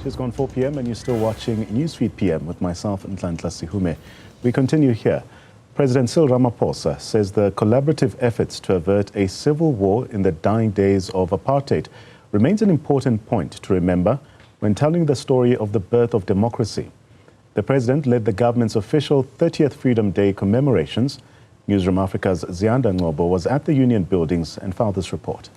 Just gone 4 p.m. and you're still watching Newsfeed PM with myself and Sihume. We continue here. President Cyril Ramaphosa says the collaborative efforts to avert a civil war in the dying days of apartheid remains an important point to remember when telling the story of the birth of democracy. The president led the government's official 30th Freedom Day commemorations. Newzroom Afrika's Ziyanda Ngcobo was at the Union buildings and filed this report.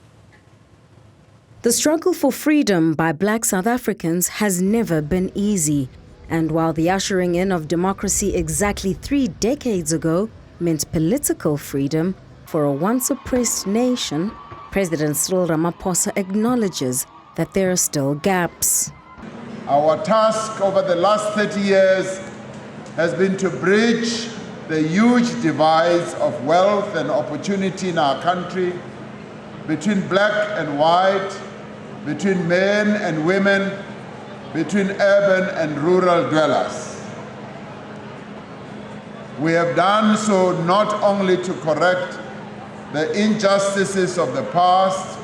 The struggle for freedom by Black South Africans has never been easy. And while the ushering in of democracy exactly 3 decades ago meant political freedom for a once oppressed nation, President Cyril Ramaphosa acknowledges that there are still gaps. Our task over the last 30 years has been to bridge the huge divides of wealth and opportunity in our country between black and white, between men and women, between urban and rural dwellers. We have done so not only to correct the injustices of the past,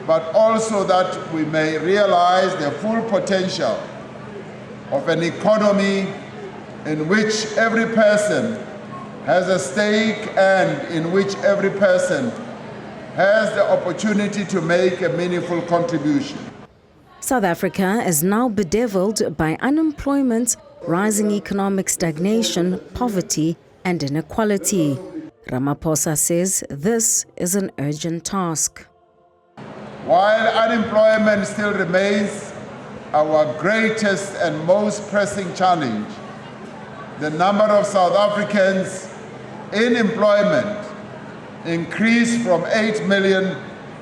but also that we may realize the full potential of an economy in which every person has a stake and in which every person has the opportunity to make a meaningful contribution. South Africa is now bedeviled by unemployment, rising economic stagnation, poverty and inequality. Ramaphosa says this is an urgent task. While unemployment still remains our greatest and most pressing challenge, the number of South Africans in employment increased from 8 million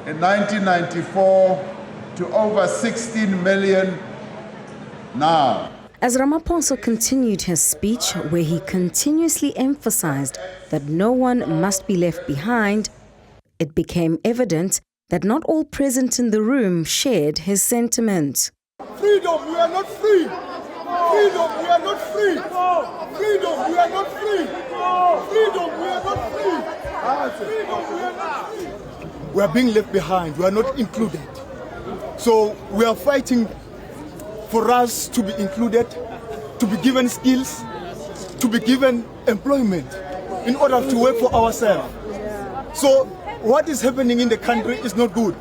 in 1994 to over 16 million now. As Ramaphosa continued his speech, where he continuously emphasized that no one must be left behind, it became evident that not all present in the room shared his sentiment. Freedom, we are not free. Freedom, we are not free. Freedom, we are not free. Freedom, we are not free. Freedom, we are not free. We are being left behind. We are not included. So we are fighting for us to be included, to be given skills, to be given employment in order to work for ourselves. So what is happening in the country is not good.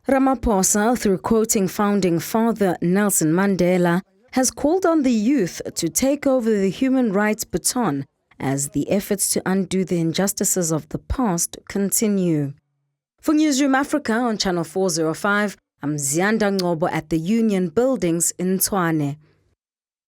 Ramaphosa, through quoting founding father Nelson Mandela, has called on the youth to take over the human rights baton as the efforts to undo the injustices of the past continue. For Newzroom Afrika on Channel 405, I'm Ziyanda Ngcobo at the Union buildings in Tshwane.